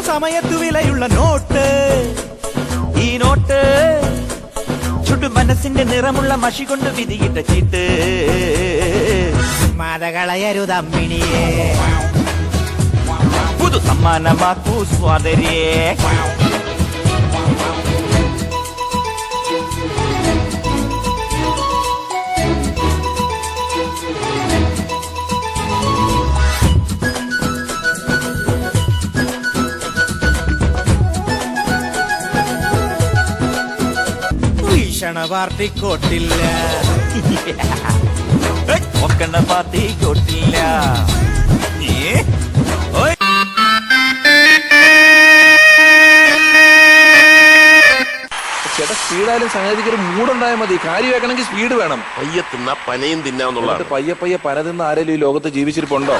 സമയത്തു വിലയുള്ള നോട്ട്, ഈ നോട്ട് ചുട്ടു മനസ്സിന്റെ നിറമുള്ള മഷി കൊണ്ട് വിധിയിട്ട ചീട്ട്. മതകളയരുതമ്മിണിയെ പുതു സമ്മാനമാക്കൂ സ്വാതരിയെ. പാർട്ടിക്കോട്ടില്ല, ഒക്കണ്ട പാർട്ടിക്കോട്ടില്ല. ചേട്ടാ സ്പീഡായാലും സംഗതിക്ക് ഒരു മൂടുണ്ടായാൽ മതി. കാര്യം വെക്കണമെങ്കിൽ സ്പീഡ് വേണം. പയ്യെ തിന്നാ പനയും തിന്നാന്നുള്ളത്. പയ്യെ പയ്യെ പന തിന്ന ആരെങ്കിലും ഈ ലോകത്ത് ജീവിച്ചിരിപ്പുണ്ടോ?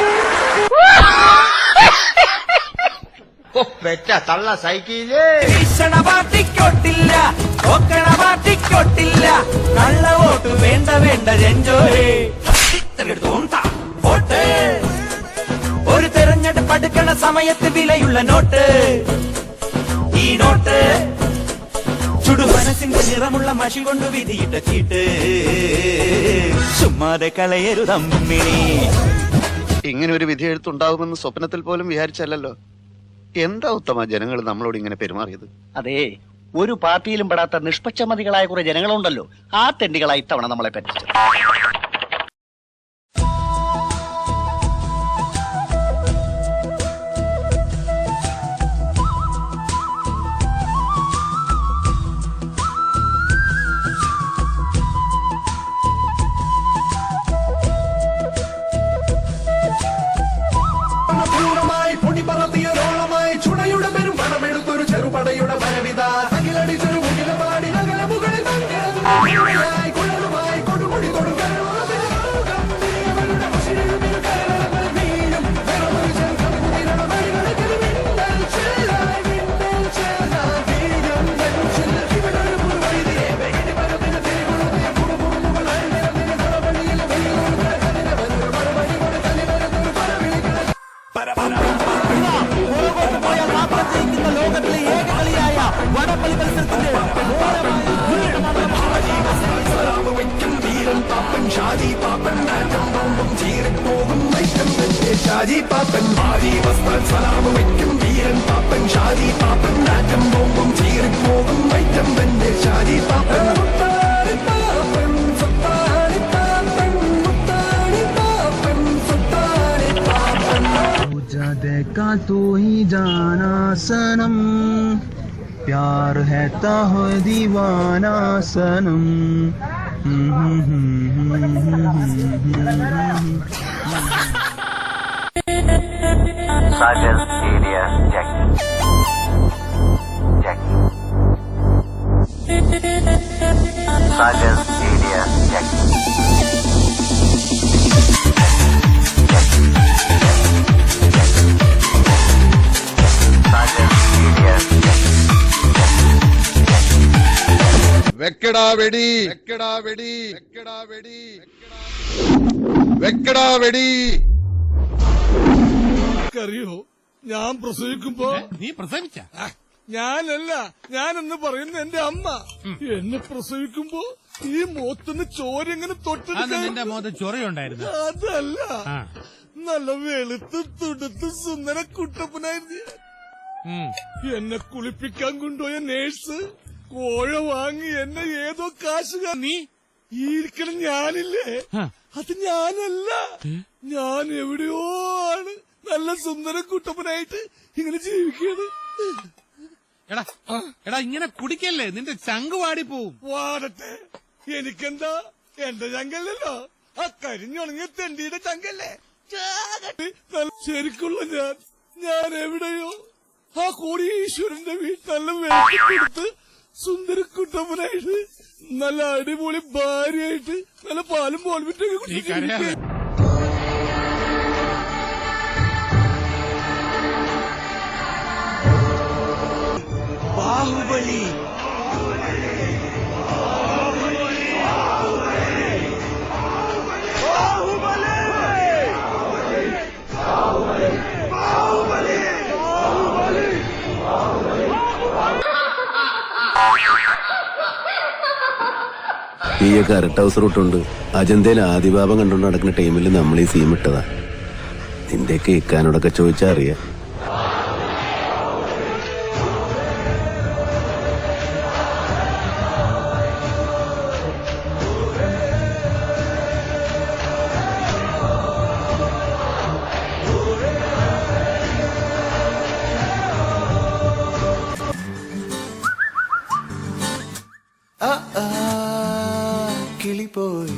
തള്ള സൈക്കിള് പാർട്ടിക്കോട്ടില്ല, ഒക്കണ പാർട്ടിക്കോട്ടില്ല. കള്ള വോട്ട് വേണ്ട വേണ്ട ജഞ്ചോരേ. ഒരു തെരഞ്ഞെടുപ്പ് അടുക്കണ സമയത്ത് വിലയുള്ള നോട്ട്, ഈ നോട്ട് ചുടു മനസ്സിന്റെ നിറമുള്ള മഷി കൊണ്ട് വിധിയിട്ട ചീട്ട്. ചുമ്മാതെ കളയരുതമ്മിണി. ഇങ്ങനെ ഒരു വിധി എഴുത്തുണ്ടാകുമെന്ന് സ്വപ്നത്തിൽ പോലും വിചാരിച്ചല്ലോ. എന്താ ഉത്തമ ജനങ്ങൾ നമ്മളോട് ഇങ്ങനെ പെരുമാറിയത്? അതെ, ഒരു പാർട്ടിയിലും പെടാത്ത നിഷ്പക്ഷമതികളായ കുറെ ജനങ്ങളുണ്ടല്ലോ, ആ തെണ്ടികളായി ഇത്തവണ നമ്മളെ പറ്റിച്ചത്. ലോകത്തിലെ ഏക കളിയായ വടംവലി മത്സരത്തിന്റെ ഷാജി പാപ്പൻ ഷാജി പാപ്പൻ വസ്താൻ സലാമ് വയ്ക്കും വീരൻ പാപ്പൻ. ഷാജി പാപ്പൻ നാറ്റം പോകും ചീറിപ്പോകും വൈറ്റം തന്നെ ഷാജി പാപ്പൻ. देखा तू ही जाना सनम, प्यार है ता हो दीवाना सनम. Sergeant area Jackie. Sergeant area Jackie. വെക്കടാ വെടി, വെക്കടാ വെടി, വെക്കടാ വെടി, വെക്കടാ വെടി. അറിയോ, ഞാൻ പ്രസവിക്കുമ്പോ നീ പ്രസവിച്ച ഞാനല്ല, ഞാനെന്ന് പറയുന്ന എന്റെ അമ്മ എന്നെ പ്രസവിക്കുമ്പോ ഈ മോത്തിന് ചോര എങ്ങനെ നിന്റെ മോത്ത് ചൊറയുണ്ടായിരുന്നു? അതല്ല, നല്ല വെളുത്ത് തുടുത്ത് സുന്ദര കുട്ടപ്പനായിരുന്നു. എന്നെ കുളിപ്പിക്കാൻ കൊണ്ടുപോയ നേഴ്സ് കോഴ വാങ്ങി എന്നെ ഏതോ കാശുകാർ നീ ഈ ഇരിക്കണം ഞാനില്ലേ അത് ഞാനല്ല. ഞാൻ എവിടെയോ ആണ് നല്ല സുന്ദര കുട്ടപ്പനായിട്ട് ഇങ്ങനെ ജീവിക്കുന്നത്. എടാ എടാ ഇങ്ങനെ കുടിക്കല്ലേ, നിന്റെ ചങ്ക് വാടിപ്പോവും. വാടട്ടെ, എനിക്കെന്താ, എന്റെ ചങ്കല്ലല്ലോ, ആ കരിഞ്ഞുണങ്ങിയ തെണ്ടിയുടെ ചങ്കല്ലേ. നല്ല ശരിക്കുള്ള ഞാൻ എവിടെയോ ആ കോടീശ്വരന്റെ വീട്ടിലെല്ലാം വേണ്ടിക്കൊടുത്ത് സുന്ദര കുട്ടപ്പനായിട്ട് നല്ല അടിപൊളി ഭാര്യയായിട്ട് നല്ല പാലും പോൽവിറ്റൊക്കെ നീ കരയാതെ. ബാഹുബലി ഈ കറക്റ്റ് ഹൗസ് റൂട്ടുണ്ട്. അജന്തയിൽ ആദിഭാവം കണ്ടുകൊണ്ട് നടക്കുന്ന ടൈമിൽ നമ്മൾ ഈ സീം ഇട്ടതാ. നിന്റെയൊക്കെ ഇക്കാനോടൊക്കെ ചോദിച്ചാ അറിയാം. കിളിപ്പോയി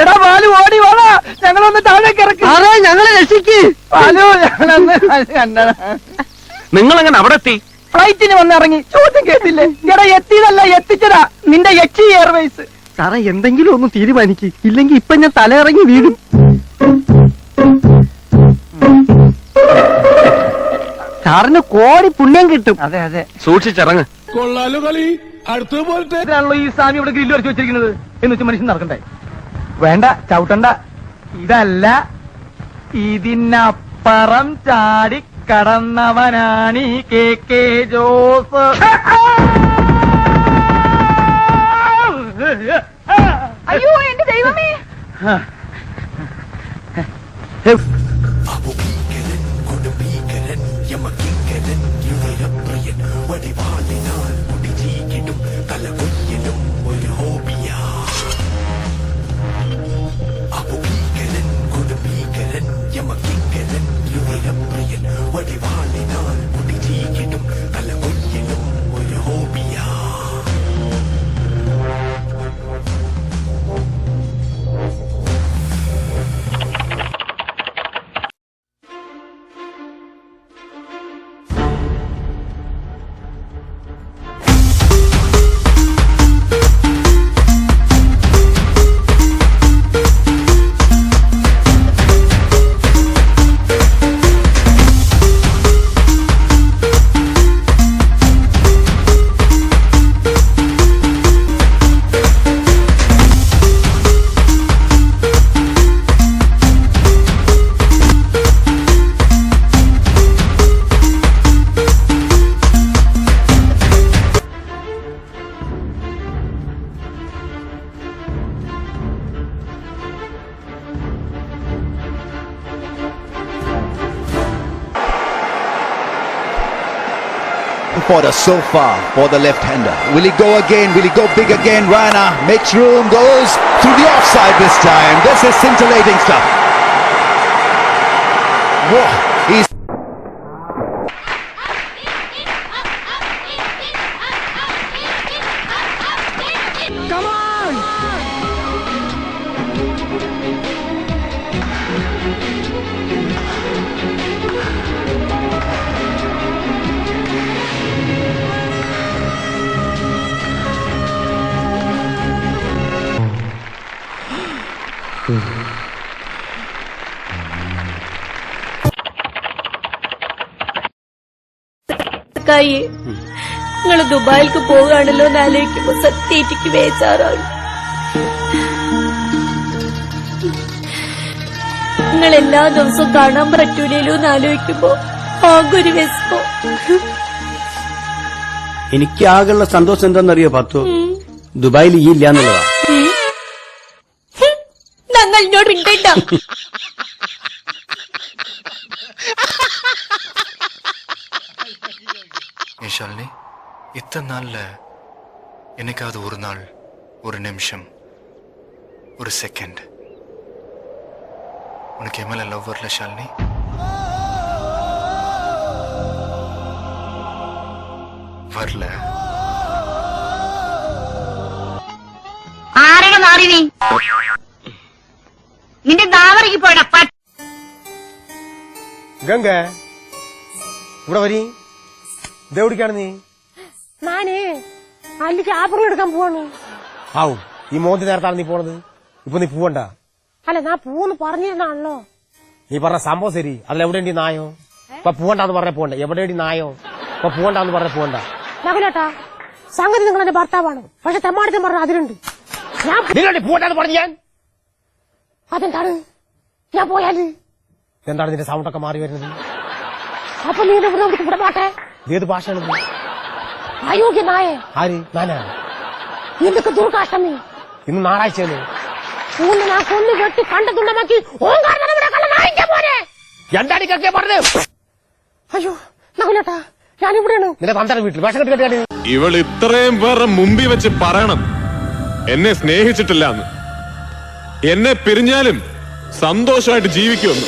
എടാ ബാലു ഓടി വാടാ, ഞങ്ങളൊന്ന് താഴേക്ക് ഇറക്കി. അതെ ഞങ്ങളെ രക്ഷിക്ക് ബാലു. നിങ്ങൾ എങ്ങനെ അവിടെ എത്തി? ഫ്ലൈറ്റിന് വന്നിറങ്ങി, ചോദ്യം കേട്ടില്ലേ? എടാ എത്തിയതല്ല, എത്തിച്ചതാ നിന്റെ എക്സി എയർവേസ്. സാറേ എന്തെങ്കിലും ഒന്ന് തീരുമാനിക്ക്, ഇല്ലെങ്കിൽ ഇപ്പൊ ഞാൻ തലയിറങ്ങി വീഴും. സാറിന് കോടി പുണ്യം കിട്ടും. അതെ അതെ, സൂക്ഷിച്ചിറങ്ങ്. കൊള്ളാലോ കളി. അടുത്തത് പോലത്തെ ഇതിനാണല്ലോ ഈ സ്വാമി ഇവിടെ ഗ്രില്ല് വരച്ച് വെച്ചിരിക്കുന്നത്. എന്ന് വെച്ച് മനുഷ്യൻ നടക്കണ്ടേ? വേണ്ട, ചവിട്ടണ്ട. ഇതല്ല, ഇതിനപ്പുറം ചാടി കടന്നവനാണ് ഈ കെ ജോസ്. അയ്യോ എന്റെ ദൈവമേ. അപുഭീകരൻ കൊടുഭീകരൻ യമകിങ്കരൻ യുവരപ്രിയൻ വടിവാളിനാൽ മുടിചീകിടും തലകൊയ്യലും ഒരു ഹോബിയാ. അപുഭീകരൻ കൊടുഭീകരൻ യമകിങ്കരൻ യുവരപ്രിയൻ വടിവാളിനാൽ മുടിചീകിടും തലകൊയ്യലും ഒരു ഹോബിയാ. So far for the left-hander. Will he go again? Will he go big again? Raina makes room, goes through the offside this time. This is scintillating stuff. Whoa, he's Come on. നിങ്ങൾ ദുബായിലേക്ക് പോവുകയാണല്ലോ എന്ന് ആലോചിക്കുമ്പോ സത്യക്ക് വേചാറാണ്. നിങ്ങൾ എല്ലാ ദിവസവും കാണാൻ പറ്റൂലല്ലോ എന്ന് ആലോചിക്കുമ്പോ ആകെ ഒരു വിശപ്പോ. എനിക്ക് ആകെയുള്ള സന്തോഷം എന്താണെന്നറിയോ പത്തു? ദുബായിൽ ഈ ഇല്ല എന്നുള്ളതാ. ഞങ്ങൾ ഇന്നോട് മിണ്ടണ്ട. ஷாலினி இத்தனை நாள்ல என்னைக்காவது ஒரு நாள் ஒரு நிமிஷம் ஒரு செகண்ட் உனக்கு என் மேல லவ் வரல ஷாலினி? வரல? ആരുടെ മാറി നീ നിന്റെ ദാവറയ്ക്ക് പോയടാ. ഗംഗ ഇവിടെ വരി. ഇതെവിടേക്കാണ് നീ? ഞാനേ അല്ലിക്ക് ആപ്പുറം എടുക്കാൻ പോവാണ്. ആവും ഈ മോന്തി നേരത്താണ് നീ പോണത്. ഇപ്പൊ നീ പോവണ്ട. അല്ല ഞാൻ പോന്ന് പറഞ്ഞിരുന്നാണല്ലോ. നീ പറഞ്ഞ സംഭവം ശരി. അതിലെവിടെയുണ്ട് ഈ നായോ? ഇപ്പൊ പോവണ്ടെന്ന് പറഞ്ഞ പോണ്ട. എവിടെയുണ്ട് നായോ? ഇപ്പൊ പോവണ്ടെന്ന് പറഞ്ഞ പോവണ്ട. നകുലേട്ടാ, സംഗതി നിങ്ങൾ എന്റെ ഭർത്താവാണ്. പക്ഷെ തെമ്മാടത്തെ പറഞ്ഞ അതിലുണ്ട്. ഞാൻ പോവണ്ടെന്ന് പറഞ്ഞു ഞാൻ. അതെന്താണ്? ഞാൻ പോയാല് എന്താണ് നിന്റെ സൗണ്ടൊക്കെ മാറി വരുന്നത്? അപ്പൊ നീ ഇവിടെ പാട്ടെ. ഏത് ഭാഷയാണിത്? അയോഗ്യ നായ. ആര്? ഞാനാ? എന്തൊക്കെ ദുർകാഷ്ടം നീ. ഇന്ന് ഞായറാഴ്ചയല്ലേ? ൂന്ന് ഞാൻ കൊന്നു വെട്ടി കണ്ടതുണ്ടമാക്കി എന്താണ് ഇതൊക്കെ പറഞ്ഞത്? അയ്യോ നകുലേട്ടാ, ഞാനിവിടെയാണ്. നിന്റെ തന്തര വീട്ടിൽ വിഷം കെട്ടി കെട്ടി. ഇവൾ ഇത്രയും പേരുടെ മുമ്പിൽ വെച്ച് പറയണം എന്നെ സ്നേഹിച്ചിട്ടില്ല എന്ന്. എന്നെ പിരിഞ്ഞാലും സന്തോഷമായിട്ട് ജീവിക്കുമെന്ന്.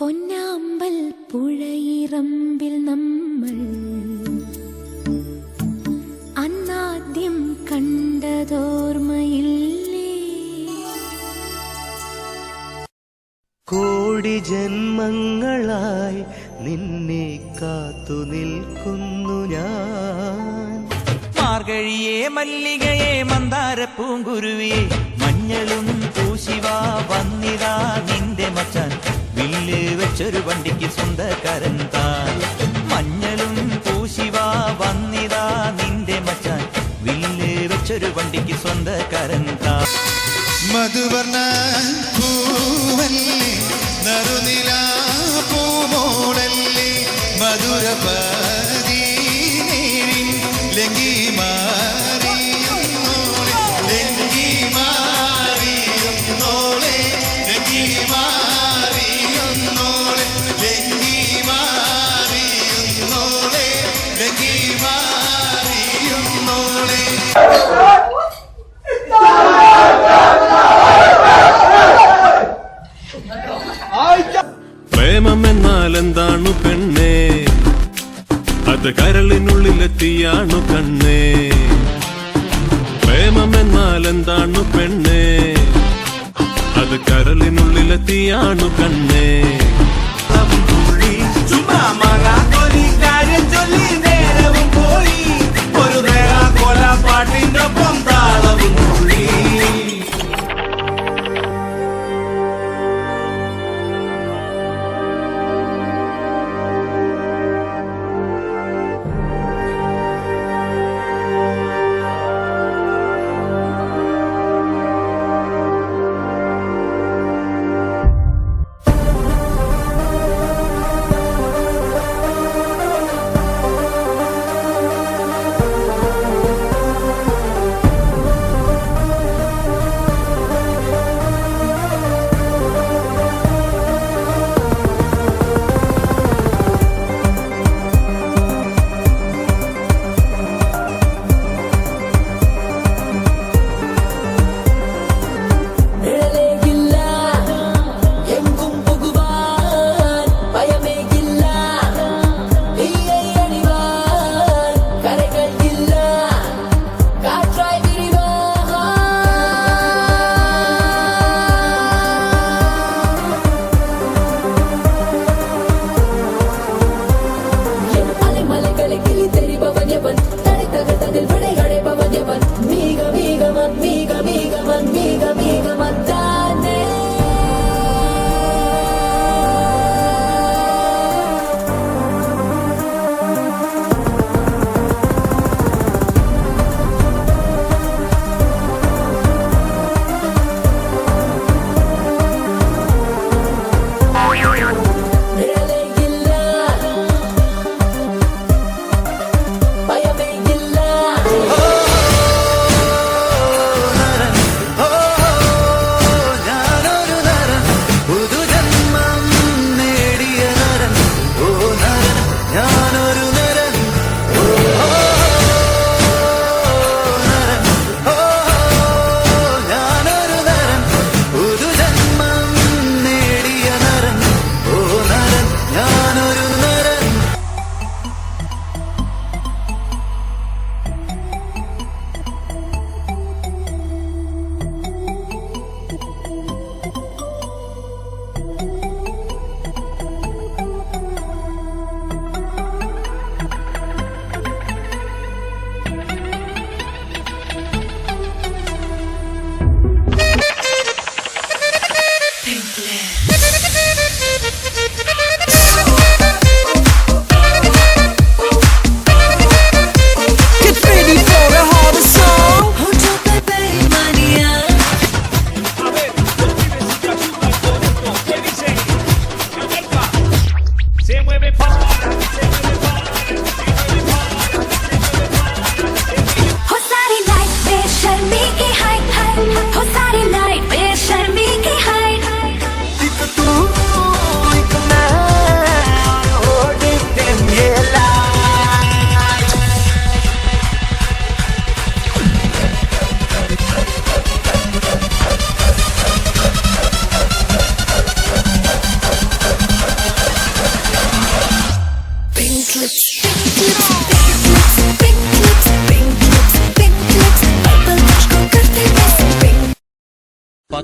പൊന്നാമ്പൽ പുഴയിറമ്പിൽ നമ്മൾ അന്നാദ്യം കണ്ടതോർമ്മയില്ലേ? കോടി ജന്മങ്ങളായി നിന്നെ കാത്തു നിൽക്കുന്നു ഞാൻ. മാർഗഴിയെ മല്ലികയെ മന്ദാര പൂങ്കുരുവിയെ മഞ്ഞളും പൂശിവാ വന്നിതാ നിന്റെ മച്ചാൻ. വില്ല് വെച്ചൊരു വണ്ടിക്ക് സ്വന്തക്കാരൻ താൻ. മഞ്ഞളും പൂശിവാ വന്നിതാ നിന്റെ മച്ചാൻ. വില്ല് വെച്ചൊരു വണ്ടിക്ക് സ്വന്തക്കാരൻ താൻ. മധുവർണ്ണ പൂവല്ലേ നറുനില പൂമോളല്ലേ മധുര പദീനേരിൻ ലങ്കി മാറിയുന്നോളെ ലങ്കി മാറിയുന്നോളെ ലങ്കി മാറിയുന്നോളെ ലങ്കി മാറിയുന്നോളെ ലങ്കി മാറിയുന്നോളെ. പ്രേമമെന്നാൽ എന്താണു പെണ്ണേ? അത് കരളിനുള്ളിലെത്തിയാണു കണ്ണേ. പ്രേമമെന്നാൽ എന്താണു പെണ്ണേ? അത് കരളിനുള്ളിലെത്തിയാണു കണ്ണേ. പാട്ടിന്റെ ഒപ്പം താളവും തുള്ളി.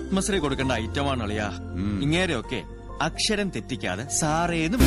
പത്മശ്രീ കൊടുക്കേണ്ട ഐറ്റമാണ് അളിയാ. ഇങ്ങേരെയൊക്കെ അക്ഷരം തെറ്റിക്കാതെ സാറേന്ന്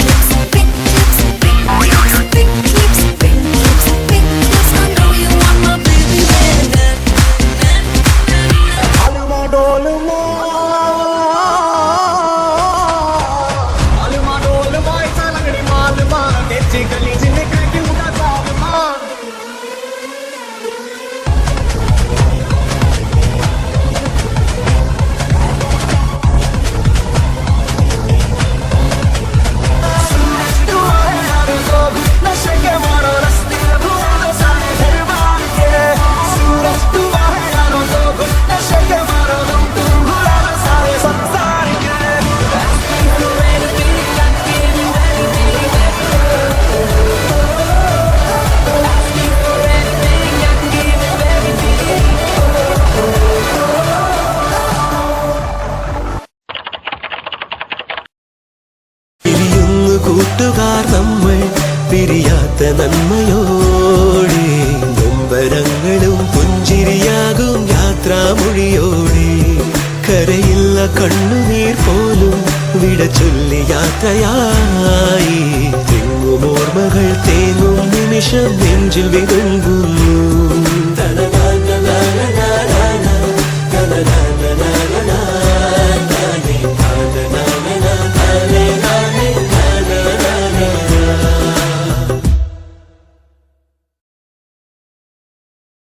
കൂട്ടുകാർ നമ്മൾ പിരിയാത്ത നന്മയോടെ നൊമ്പരങ്ങളും പുഞ്ചിരിയാകും യാത്രാമൊഴിയോടെ കരയില്ല കണ്ണുനീർ പോലും വിട ചൊല്ലി യാത്രയായി തെങ്ങും ഓർമ്മകൾ തേങ്ങും നിമിഷം നെഞ്ചിൽ വിതുമ്പൂ